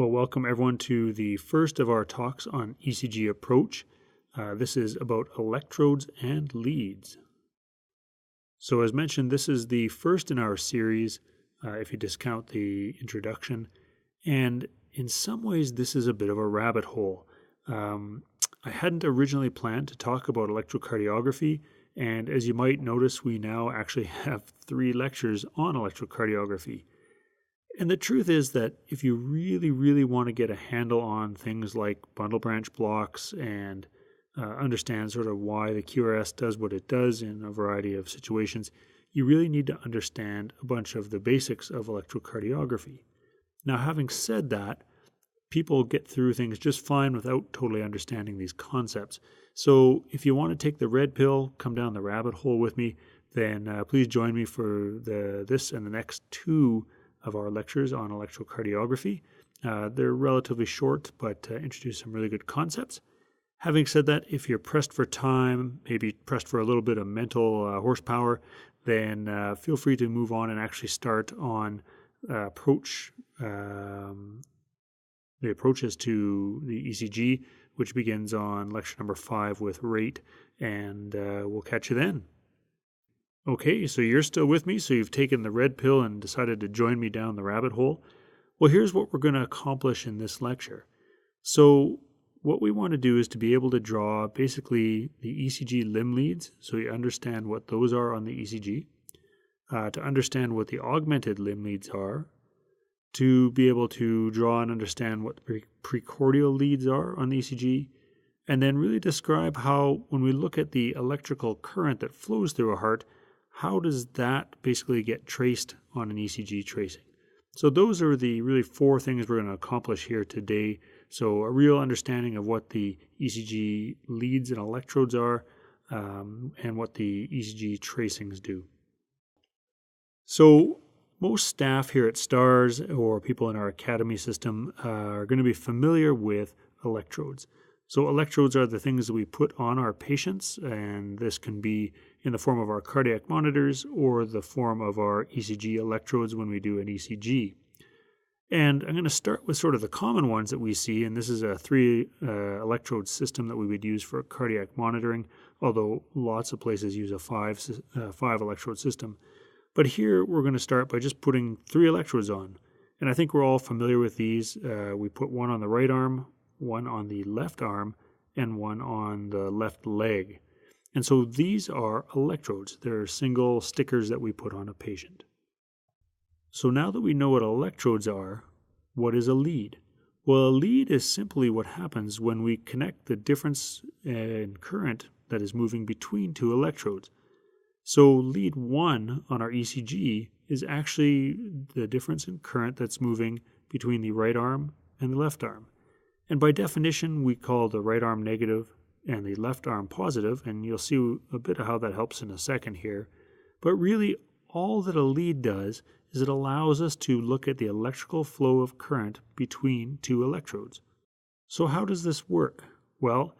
Well, welcome everyone to the first of our talks on ECG approach. This is about electrodes and leads. So as mentioned, this is the first in our series, if you discount the introduction. And in some ways, this is a bit of a rabbit hole. I hadn't originally planned to talk about electrocardiography. And as you might notice, we now actually have 3 lectures on electrocardiography. And the truth is that if you really want to get a handle on things like bundle branch blocks and understand sort of why the QRS does what it does in a variety of situations, you really need to understand a bunch of the basics of electrocardiography. Now, having said that, people get through things just fine without totally understanding these concepts. So if you want to take the red pill, come down the rabbit hole with me, then please join me for this and the next 2 of our lectures on electrocardiography. They're relatively short, but introduce some really good concepts. Having said that, if you're pressed for time, maybe pressed for a little bit of mental horsepower, then feel free to move on and actually start on the approaches to the ECG, which begins on lecture number 5 with rate, and we'll catch you then. Okay, so you're still with me, so you've taken the red pill and decided to join me down the rabbit hole. Well, here's what we're going to accomplish in this lecture. So what we want to do is to be able to draw basically the ECG limb leads, so you understand what those are on the ECG, to understand what the augmented limb leads are, to be able to draw and understand what the precordial leads are on the ECG, and then really describe how, when we look at the electrical current that flows through a heart, how does that basically get traced on an ECG tracing? So those are the really 4 things we're going to accomplish here today. So a real understanding of what the ECG leads and electrodes are, and what the ECG tracings do. So most staff here at STARS or people in our academy system are going to be familiar with electrodes. So electrodes are the things that we put on our patients, and this can be in the form of our cardiac monitors or the form of our ECG electrodes when we do an ECG. And I'm going to start with sort of the common ones that we see, and this is a 3 electrode system that we would use for cardiac monitoring, although lots of places use a 5 electrode system. But here we're going to start by just putting 3 electrodes on. And I think we're all familiar with these. We put one on the right arm, one on the left arm, and one on the left leg. And so these are electrodes. They're single stickers that we put on a patient. So now that we know what electrodes are, what is a lead? Well, a lead is simply what happens when we connect the difference in current that is moving between 2 electrodes. So lead 1 on our ECG is actually the difference in current that's moving between the right arm and the left arm. And by definition, we call the right arm negative and the left arm positive, and you'll see a bit of how that helps in a second here. But really, all that a lead does is it allows us to look at the electrical flow of current between 2 electrodes. So how does this work? Well,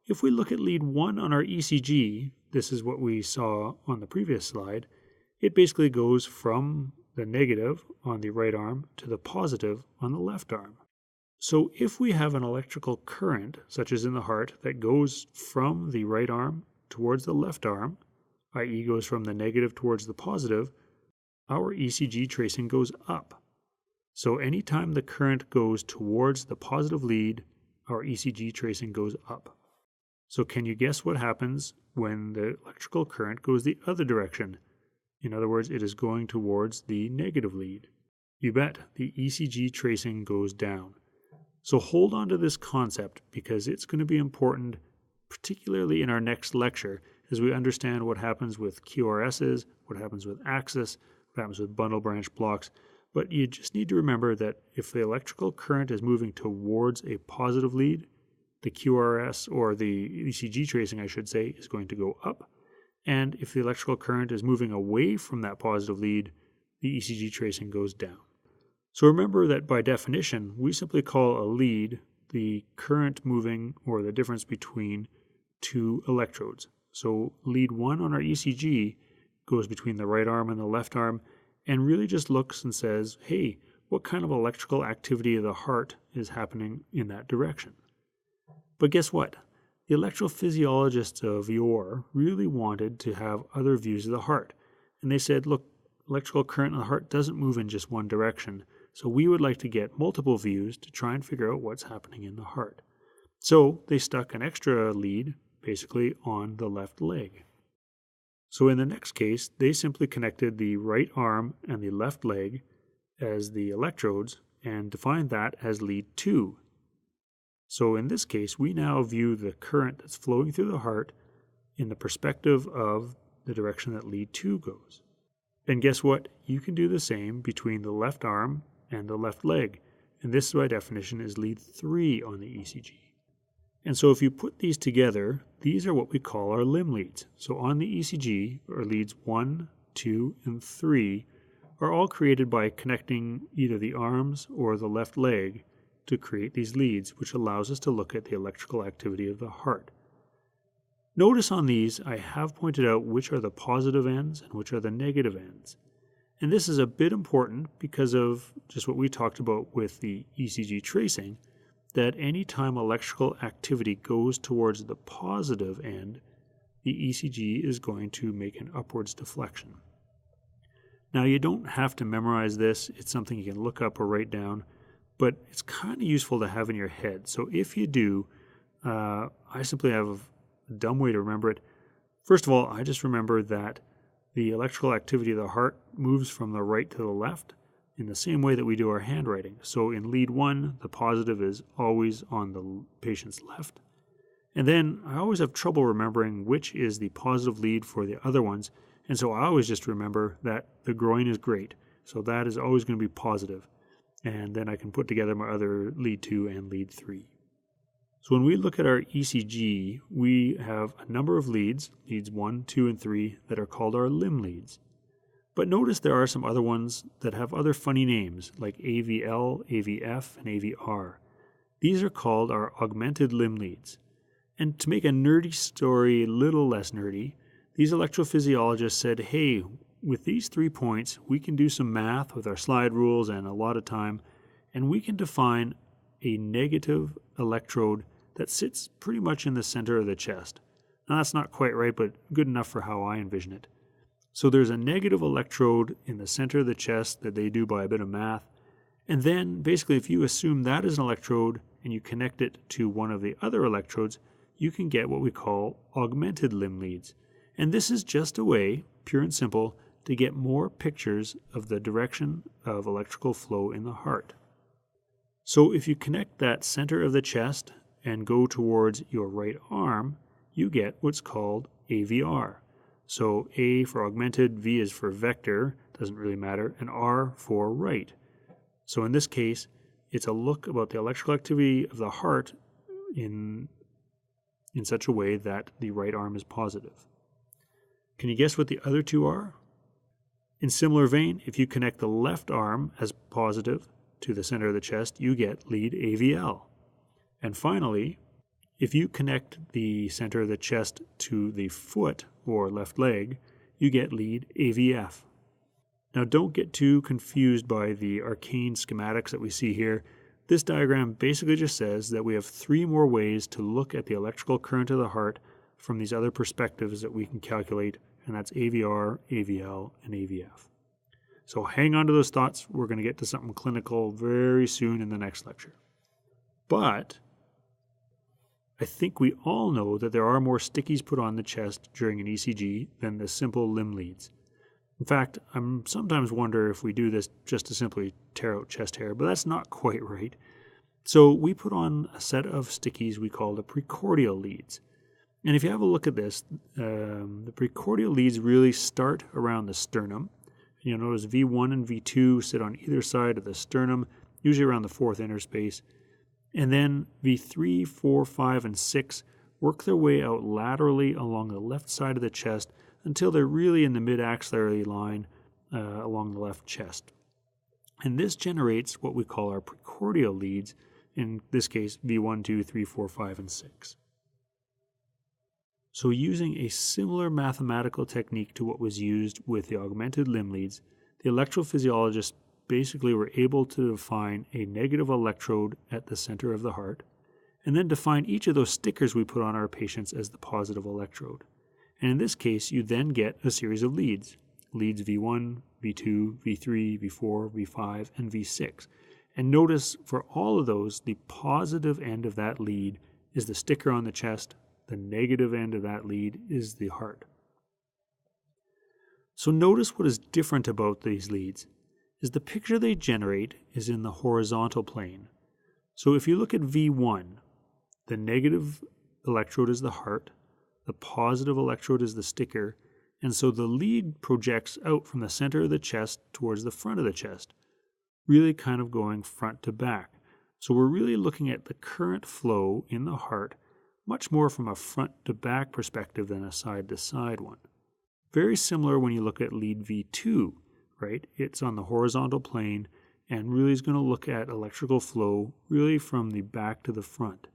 if we look at lead 1 on our ECG, this is what we saw on the previous slide, it basically goes from the negative on the right arm to the positive on the left arm. So if we have an electrical current, such as in the heart, that goes from the right arm towards the left arm, i.e. goes from the negative towards the positive, our ECG tracing goes up. So anytime the current goes towards the positive lead, our ECG tracing goes up. So can you guess what happens when the electrical current goes the other direction? In other words, it is going towards the negative lead. You bet, the ECG tracing goes down. So hold on to this concept because it's going to be important, particularly in our next lecture, as we understand what happens with QRSs, what happens with axis, what happens with bundle branch blocks. But you just need to remember that if the electrical current is moving towards a positive lead, the QRS, or the ECG tracing, I should say, is going to go up. And if the electrical current is moving away from that positive lead, the ECG tracing goes down. So remember that by definition, we simply call a lead the current moving, or the difference between 2 electrodes. So lead 1 on our ECG goes between the right arm and the left arm, and really just looks and says, hey, what kind of electrical activity of the heart is happening in that direction. But guess what? The electrophysiologists of yore really wanted to have other views of the heart. And they said, look, electrical current in the heart doesn't move in just one direction, so we would like to get multiple views to try and figure out what's happening in the heart. So they stuck an extra lead, basically, on the left leg. So in the next case, they simply connected the right arm and the left leg as the electrodes and defined that as lead 2. So in this case, we now view the current that's flowing through the heart in the perspective of the direction that lead 2 goes. And guess what? You can do the same between the left arm and the left leg. And this, by definition, is lead 3 on the ECG. And so if you put these together, these are what we call our limb leads. So on the ECG, our leads 1, 2, and 3 are all created by connecting either the arms or the left leg to create these leads, which allows us to look at the electrical activity of the heart. Notice on these, I have pointed out which are the positive ends and which are the negative ends. And this is a bit important because of just what we talked about with the ECG tracing, that any time electrical activity goes towards the positive end, the ECG is going to make an upwards deflection. Now, you don't have to memorize this. It's something you can look up or write down, but it's kind of useful to have in your head. So if you do, I simply have a dumb way to remember it. First of all, I just remember that the electrical activity of the heart moves from the right to the left in the same way that we do our handwriting. So in lead 1, the positive is always on the patient's left. And then I always have trouble remembering which is the positive lead for the other ones. And so I always just remember that the groin is great. So that is always going to be positive. And then I can put together my other lead 2 and lead 3. So when we look at our ECG, we have a number of leads 1, 2, and 3, that are called our limb leads. But notice there are some other ones that have other funny names, like AVL, AVF, and AVR. These are called our augmented limb leads. And to make a nerdy story a little less nerdy, these electrophysiologists said, hey, with these 3 points, we can do some math with our slide rules and a lot of time, and we can define a negative electrode that sits pretty much in the center of the chest. Now, that's not quite right, but good enough for how I envision it. So there's a negative electrode in the center of the chest that they do by a bit of math. And then basically if you assume that is an electrode and you connect it to one of the other electrodes, you can get what we call augmented limb leads. And this is just a way, pure and simple, to get more pictures of the direction of electrical flow in the heart. So if you connect that center of the chest and go towards your right arm, you get what's called AVR. So A for augmented, V is for vector, doesn't really matter, and R for right. So in this case, it's a look about the electrical activity of the heart in such a way that the right arm is positive. Can you guess what the other 2 are? In similar vein, if you connect the left arm as positive to the center of the chest, you get lead AVL. And finally, if you connect the center of the chest to the foot or left leg, you get lead AVF. Now don't get too confused by the arcane schematics that we see here. This diagram basically just says that we have 3 more ways to look at the electrical current of the heart from these other perspectives that we can calculate, and that's AVR, AVL, and AVF. So hang on to those thoughts. We're going to get to something clinical very soon in the next lecture. But I think we all know that there are more stickies put on the chest during an ECG than the simple limb leads. In fact, I sometimes wonder if we do this just to simply tear out chest hair, but that's not quite right. So we put on a set of stickies we call the precordial leads. And if you have a look at this, the precordial leads really start around the sternum. You'll notice V1 and V2 sit on either side of the sternum, usually around the 4th interspace. And then V3, 4, 5, and 6 work their way out laterally along the left side of the chest until they're really in the mid-axillary line along the left chest. And this generates what we call our precordial leads, in this case V1, 2, 3, 4, 5, and 6. So using a similar mathematical technique to what was used with the augmented limb leads, the electrophysiologists basically we're able to define a negative electrode at the center of the heart, and then define each of those stickers we put on our patients as the positive electrode. And in this case, you then get a series of leads. Leads V1, V2, V3, V4, V5, and V6. And notice for all of those, the positive end of that lead is the sticker on the chest. The negative end of that lead is the heart. So notice what is different about these leads is the picture they generate is in the horizontal plane. So if you look at V1, the negative electrode is the heart, the positive electrode is the sticker, and so the lead projects out from the center of the chest towards the front of the chest, really kind of going front to back. So we're really looking at the current flow in the heart much more from a front to back perspective than a side to side one. Very similar when you look at lead V2, right? It's on the horizontal plane and really is going to look at electrical flow really from the back to the front.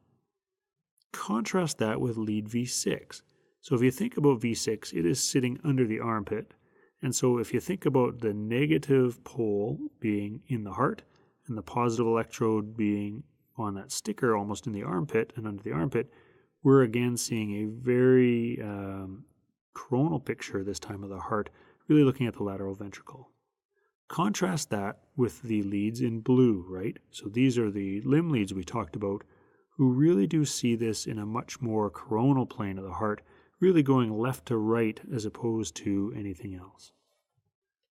Contrast that with lead V6. So if you think about V6, it is sitting under the armpit. And so if you think about the negative pole being in the heart and the positive electrode being on that sticker almost in the armpit and under the armpit, we're again seeing a very coronal picture this time of the heart, really looking at the lateral ventricle. Contrast that with the leads in blue, right? So these are the limb leads we talked about, who really do see this in a much more coronal plane of the heart, really going left to right as opposed to anything else.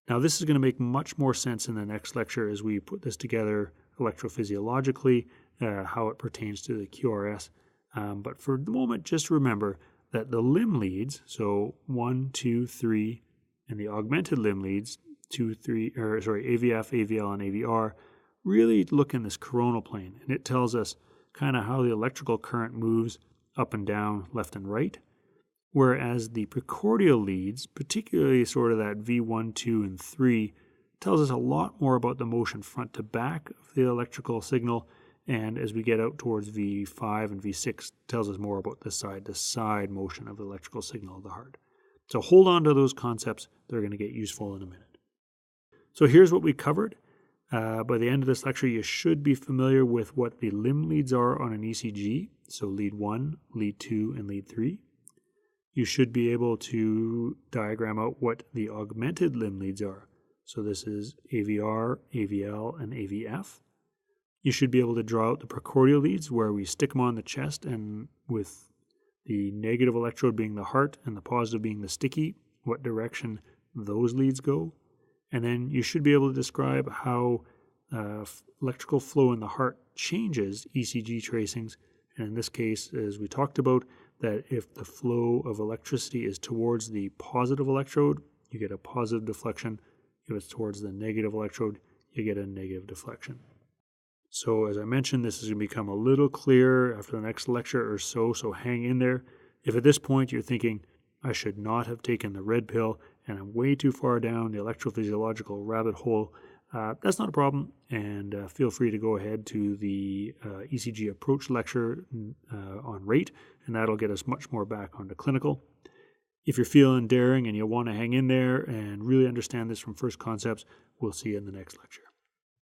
Now this is going to make much more sense in the next lecture as we put this together electrophysiologically, how it pertains to the QRS. But for the moment, just remember that the limb leads, so 1, 2, 3, and the augmented limb leads, AVF, AVL, and AVR, really look in this coronal plane. And it tells us kind of how the electrical current moves up and down, left and right. Whereas the precordial leads, particularly sort of that V1, 2, and 3, tells us a lot more about the motion front to back of the electrical signal. And as we get out towards V5 and V6, tells us more about the side-to-side motion of the electrical signal of the heart. So hold on to those concepts. They're going to get useful in a minute. So here's what we covered. By the end of this lecture, you should be familiar with what the limb leads are on an ECG. So lead 1, lead 2, and lead 3. You should be able to diagram out what the augmented limb leads are. So this is AVR, AVL, and AVF. You should be able to draw out the precordial leads where we stick them on the chest, and with the negative electrode being the heart and the positive being the sticky, what direction those leads go. And then you should be able to describe how electrical flow in the heart changes ECG tracings. And in this case, as we talked about, that if the flow of electricity is towards the positive electrode, you get a positive deflection. If it's towards the negative electrode, you get a negative deflection. So as I mentioned, this is going to become a little clearer after the next lecture or so hang in there. If at this point you're thinking, I should not have taken the red pill and I'm way too far down the electrophysiological rabbit hole, that's not a problem, and feel free to go ahead to the ECG approach lecture on rate, and that'll get us much more back onto clinical. If you're feeling daring and you want to hang in there and really understand this from first concepts, we'll see you in the next lecture.